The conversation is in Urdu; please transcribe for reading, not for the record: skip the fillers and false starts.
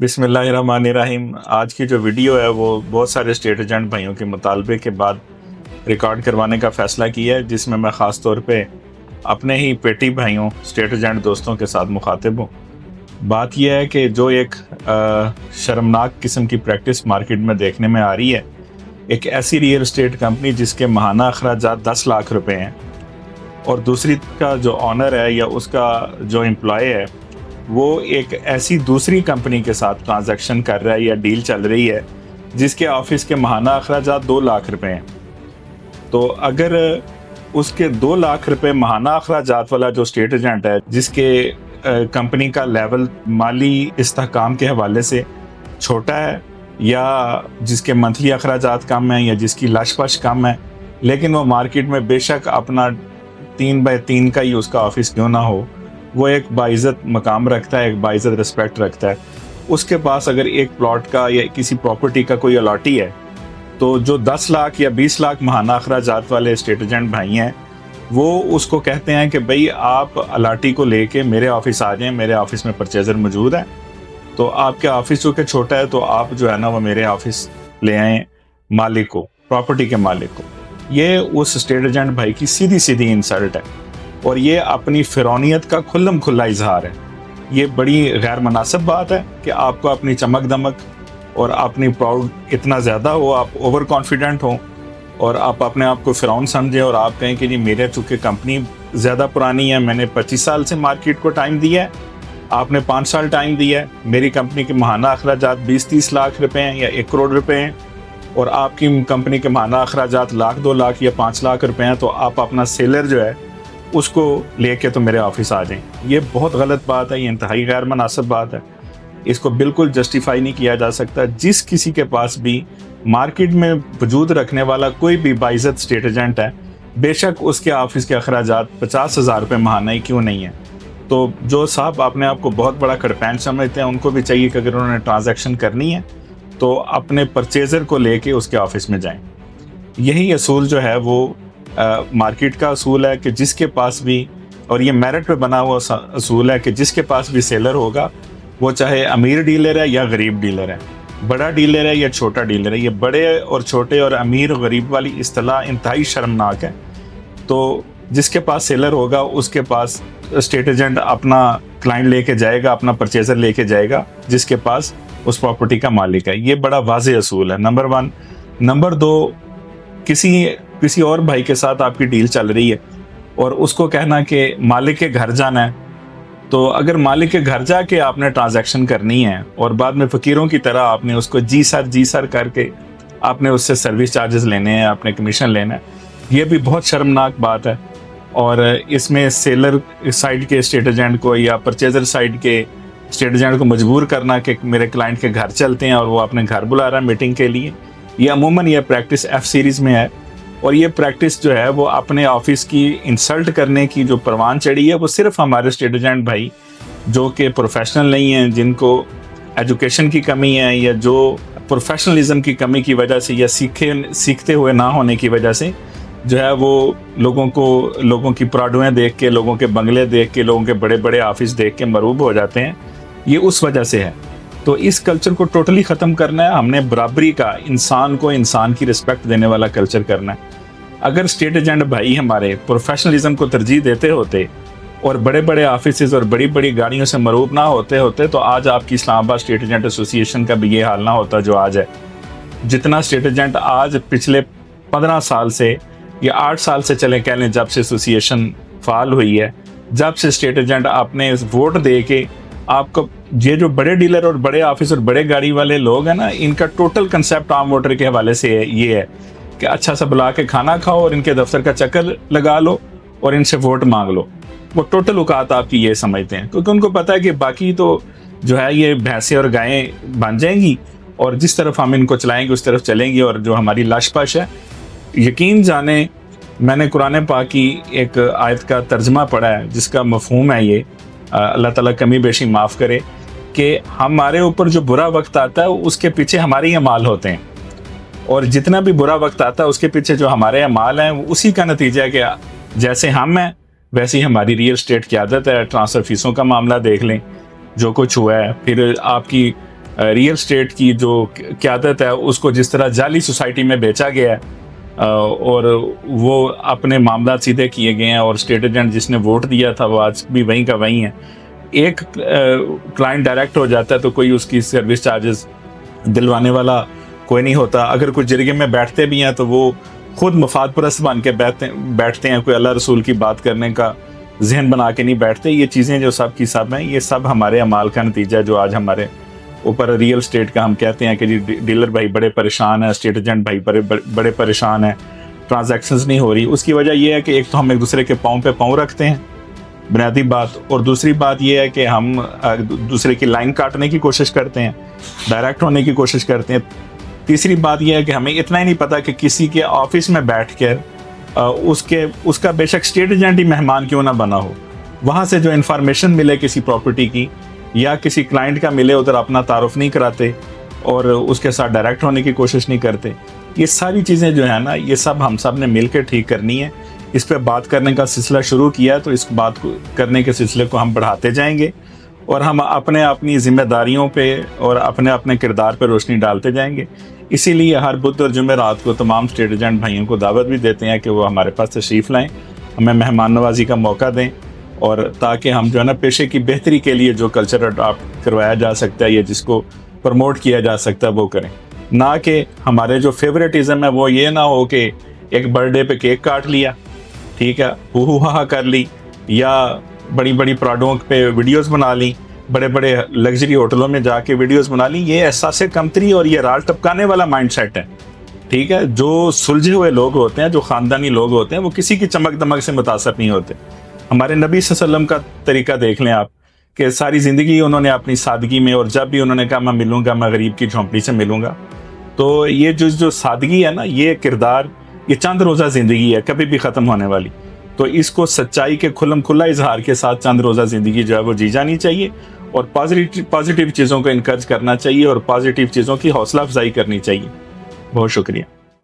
بسم اللہ الرحمن الرحیم۔ آج کی جو ویڈیو ہے وہ بہت سارے اسٹیٹ ایجنٹ بھائیوں کے مطالبے کے بعد ریکارڈ کروانے کا فیصلہ کیا ہے، جس میں میں خاص طور پہ اپنے ہی پیٹی بھائیوں اسٹیٹ ایجنٹ دوستوں کے ساتھ مخاطب ہوں۔ بات یہ ہے کہ جو ایک شرمناک قسم کی پریکٹس مارکیٹ میں دیکھنے میں آ رہی ہے، ایک ایسی ریئل اسٹیٹ کمپنی جس کے ماہانہ اخراجات 10 لاکھ روپے ہیں، اور دوسری کا جو آنر ہے یا اس کا جو امپلائی ہے وہ ایک ایسی دوسری کمپنی کے ساتھ ٹرانزیکشن کر رہا ہے یا ڈیل چل رہی ہے جس کے آفس کے ماہانہ اخراجات 2 لاکھ روپے ہیں۔ تو اگر اس کے 2 لاکھ روپے ماہانہ اخراجات والا جو اسٹیٹ ایجنٹ ہے، جس کے کمپنی کا لیول مالی استحکام کے حوالے سے چھوٹا ہے، یا جس کے منتھلی اخراجات کم ہیں، یا جس کی لش پش کم ہے، لیکن وہ مارکیٹ میں بے شک اپنا 3x3 کا ہی اس کا آفس کیوں نہ ہو، وہ ایک باعزت مقام رکھتا ہے، ایک باعزت رسپیکٹ رکھتا ہے، اس کے پاس اگر ایک پلاٹ کا یا کسی پراپرٹی کا کوئی الاٹی ہے، تو جو 10 لاکھ یا 20 لاکھ ماہانہ اخراجات والے اسٹیٹ ایجنٹ بھائی ہیں، وہ اس کو کہتے ہیں کہ بھئی آپ الاٹی کو لے کے میرے آفس آ جائیں، میرے آفس میں پرچیزر موجود ہے، تو آپ کے آفس چونکہ چھوٹا ہے تو آپ جو ہے نا وہ میرے آفس لے آئیں مالک کو، پراپرٹی کے مالک کو۔ یہ اس اسٹیٹ ایجنٹ بھائی کی سیدھی انسلٹ ہے، اور یہ اپنی فرعونیت کا کھلم کھلا اظہار ہے۔ یہ بڑی غیر مناسب بات ہے کہ آپ کو اپنی چمک دمک اور اپنی پراؤڈ اتنا زیادہ ہو، آپ اوور کانفیڈنٹ ہوں اور آپ اپنے آپ کو فرعون سمجھیں، اور آپ کہیں کہ جی میرے چونکہ کمپنی زیادہ پرانی ہے، میں نے 25 سال سے مارکیٹ کو ٹائم دیا ہے، آپ نے 5 سال ٹائم دیا ہے، میری کمپنی کے ماہانہ اخراجات 20-30 لاکھ روپے ہیں یا 1 کروڑ روپے ہیں، اور آپ کی کمپنی کے ماہانہ اخراجات 1 لاکھ 2 لاکھ یا 5 لاکھ روپے ہیں، تو آپ اپنا سیلر جو ہے اس کو لے کے تو میرے آفس آ جائیں۔ یہ بہت غلط بات ہے، یہ انتہائی غیر مناسب بات ہے، اس کو بالکل جسٹیفائی نہیں کیا جا سکتا۔ جس کسی کے پاس بھی مارکیٹ میں وجود رکھنے والا کوئی بھی باعزت اسٹیٹ ایجنٹ ہے، بے شک اس کے آفس کے اخراجات 50,000 روپے ماہانہ ہی کیوں نہیں ہیں۔ تو جو صاحب اپنے آپ کو بہت بڑا کھڑپین سمجھتے ہیں، ان کو بھی چاہیے کہ اگر انہوں نے ٹرانزیکشن کرنی ہے تو اپنے پرچیزر کو لے کے اس کے آفس میں جائیں۔ یہی اصول جو ہے وہ مارکیٹ کا اصول ہے کہ جس کے پاس بھی، اور یہ میرٹ پہ بنا ہوا اصول ہے کہ جس کے پاس بھی سیلر ہوگا، وہ چاہے امیر ڈیلر ہے یا غریب ڈیلر ہے، بڑا ڈیلر ہے یا چھوٹا ڈیلر ہے۔ یہ بڑے اور چھوٹے اور امیر اور غریب والی اصطلاح انتہائی شرمناک ہے۔ تو جس کے پاس سیلر ہوگا اس کے پاس اسٹیٹ ایجنٹ اپنا کلائنٹ لے کے جائے گا، اپنا پرچیزر لے کے جائے گا جس کے پاس اس پراپرٹی کا مالک ہے۔ یہ بڑا واضح اصول ہے، نمبر 1۔ نمبر 2، کسی اور بھائی کے ساتھ آپ کی ڈیل چل رہی ہے اور اس کو کہنا کہ مالک کے گھر جانا ہے، تو اگر مالک کے گھر جا کے آپ نے ٹرانزیکشن کرنی ہے اور بعد میں فقیروں کی طرح آپ نے اس کو جی سر کر کے آپ نے اس سے سروس چارجز لینے ہیں، آپ نے کمیشن لینا ہے، یہ بھی بہت شرمناک بات ہے۔ اور اس میں سیلر سائڈ کے اسٹیٹ ایجنٹ کو یا پرچیزر سائڈ کے اسٹیٹ ایجنٹ کو مجبور کرنا کہ میرے کلائنٹ کے گھر چلتے ہیں، اور وہ اپنے گھر بلا رہا ہے میٹنگ کے لیے، یہ عموماً یہ پریکٹس ایف سیریز میں ہے، اور یہ پریکٹس جو ہے وہ اپنے آفس کی انسلٹ کرنے کی جو پروان چڑھی ہے، وہ صرف ہمارے اسٹیٹ ایجنٹ بھائی جو کہ پروفیشنل نہیں ہیں، جن کو ایجوکیشن کی کمی ہے، یا جو پروفیشنلزم کی کمی کی وجہ سے، یا سیکھتے ہوئے نہ ہونے کی وجہ سے جو ہے وہ لوگوں کی پراڈویں دیکھ کے، لوگوں کے بنگلے دیکھ کے، لوگوں کے بڑے بڑے آفس دیکھ کے مرعوب ہو جاتے ہیں، یہ اس وجہ سے ہے۔ تو اس کلچر کو ٹوٹلی ختم کرنا ہے۔ ہم نے برابری کا، انسان کو انسان کی رسپیکٹ دینے والا کلچر کرنا ہے۔ اگر اسٹیٹ ایجنٹ بھائی ہمارے پروفیشنلزم کو ترجیح دیتے ہوتے اور بڑے بڑے آفیسز اور بڑی بڑی گاڑیوں سے مرعوب نہ ہوتے تو آج آپ کی اسلام آباد اسٹیٹ ایجنٹ ایسوسی ایشن کا بھی یہ حال نہ ہوتا جو آج ہے۔ جتنا اسٹیٹ ایجنٹ آج پچھلے 15 سال سے یا 8 سال سے چلے کہہ لیں، جب سے ایسوسی ایشن فعال ہوئی ہے، جب سے اسٹیٹ ایجنٹ اپنے ووٹ دے کے آپ کو، یہ جو بڑے ڈیلر اور بڑے آفس اور بڑے گاڑی والے لوگ ہیں نا، ان کا ٹوٹل کنسیپٹ عام ووٹر کے حوالے سے یہ ہے کہ اچھا سا بلا کے کھانا کھاؤ اور ان کے دفتر کا چکر لگا لو اور ان سے ووٹ مانگ لو۔ وہ ٹوٹل اوقات آپ کی یہ سمجھتے ہیں، کیونکہ ان کو پتہ ہے کہ باقی تو جو ہے یہ بھینسیں اور گائیں بن جائیں گی، اور جس طرف ہم ان کو چلائیں گے اس طرف چلیں گی، اور جو ہماری لش پش ہے۔ یقین جانیں، میں نے قرآن پاک کی ایک آیت کا ترجمہ پڑھا ہے جس کا مفہوم ہے یہ، اللہ تعالیٰ کمی بیشی معاف کرے، کہ ہمارے اوپر جو برا وقت آتا ہے اس کے پیچھے ہمارے ہی اعمال ہوتے ہیں، اور جتنا بھی برا وقت آتا ہے اس کے پیچھے جو ہمارے اعمال ہیں اسی کا نتیجہ ہے کہ جیسے ہم ہیں ویسے ہی ہماری ریئل اسٹیٹ کی عادت ہے۔ ٹرانسفر فیسوں کا معاملہ دیکھ لیں، جو کچھ ہوا ہے، پھر آپ کی ریئل اسٹیٹ کی جو قیادت ہے اس کو جس طرح جعلی سوسائٹی میں بیچا گیا ہے اور وہ اپنے معاملات سیدھے کیے گئے ہیں، اور اسٹیٹ ایجنٹ جس نے ووٹ دیا تھا وہ آج بھی وہیں کا وہیں ہے. ایک کلائنٹ ڈائریکٹ ہو جاتا ہے تو کوئی اس کی سروس چارجز دلوانے والا کوئی نہیں ہوتا. اگر کوئی جرگے میں بیٹھتے بھی ہیں تو وہ خود مفاد پرست بن کے بیٹھتے ہیں، کوئی اللہ رسول کی بات کرنے کا ذہن بنا کے نہیں بیٹھتے. یہ چیزیں جو سب کی سب ہیں، یہ سب ہمارے اعمال کا نتیجہ ہے جو آج ہمارے اوپر ریئل اسٹیٹ کا ہم کہتے ہیں کہ جی ڈیلر بھائی بڑے پریشان ہیں، اسٹیٹ ایجنٹ بھائی بڑے پریشان ہیں، ٹرانزیکشنز نہیں ہو رہی. اس کی وجہ یہ ہے کہ ایک تو ہم ایک دوسرے کے پاؤں پہ پاؤں رکھتے ہیں، بنیادی بات، اور دوسری بات یہ ہے کہ ہم دوسرے کی لائن کاٹنے کی کوشش کرتے ہیں، ڈائریکٹ ہونے کی کوشش کرتے ہیں. تیسری بات یہ ہے کہ ہمیں اتنا ہی نہیں پتہ کہ کسی کے آفس میں بیٹھ کر اس کا بے شک اسٹیٹ ایجنٹ ہی مہمان کیوں نہ بنا ہو، وہاں سے جو انفارمیشن ملے کسی پراپرٹی کی یا کسی کلائنٹ کا ملے، ادھر اپنا تعارف نہیں کراتے اور اس کے ساتھ ڈائریکٹ ہونے کی کوشش نہیں کرتے. یہ ساری چیزیں جو ہیں نا، یہ سب ہم سب نے مل کے ٹھیک کرنی ہے. اس پہ بات کرنے کا سلسلہ شروع کیا ہے تو اس بات کو کرنے کے سلسلے کو ہم بڑھاتے جائیں گے، اور ہم اپنی ذمہ داریوں پہ اور اپنے کردار پہ روشنی ڈالتے جائیں گے. اسی لیے ہر بدھ اور جمعرات کو تمام اسٹیٹ ایجنٹ بھائیوں کو دعوت بھی دیتے ہیں کہ وہ ہمارے پاس تشریف لائیں، ہمیں مہمان نوازی کا موقع دیں، اور تاکہ ہم جو ہے نا پیشے کی بہتری کے لیے جو کلچر اڈاپٹ کروایا جا سکتا ہے یا جس کو پروموٹ کیا جا سکتا ہے وہ کریں. نہ کہ ہمارے جو فیوریٹزم ہے وہ یہ نہ ہو کہ ایک برتھ ڈے پہ کیک کاٹ لیا، ٹھیک ہے، ہو ہا کر لی، یا بڑی بڑی پراڈوں پہ ویڈیوز بنا لی، بڑے بڑے لگژری ہوٹلوں میں جا کے ویڈیوز بنا لی. یہ احساس کمتری اور یہ رال ٹپکانے والا مائنڈ سیٹ ہے، ٹھیک ہے. جو سلجھے ہوئے لوگ ہوتے ہیں، جو خاندانی لوگ ہوتے ہیں، وہ کسی کی چمک دمک سے متاثر نہیں ہوتے. ہمارے نبی صلی اللہ علیہ وسلم کا طریقہ دیکھ لیں آپ، کہ ساری زندگی انہوں نے اپنی سادگی میں، اور جب بھی انہوں نے کہا میں ملوں گا، میں غریب کی جھونپڑی سے ملوں گا. تو یہ جو سادگی ہے نا، یہ کردار، یہ چند روزہ زندگی ہے، کبھی بھی ختم ہونے والی. تو اس کو سچائی کے کھلم کھلا اظہار کے ساتھ چند روزہ زندگی جو ہے وہ جی جانی چاہیے، اور پازیٹیو چیزوں کو انکریج کرنا چاہیے، اور پازیٹیو چیزوں کی حوصلہ افزائی کرنی چاہیے. بہت شکریہ.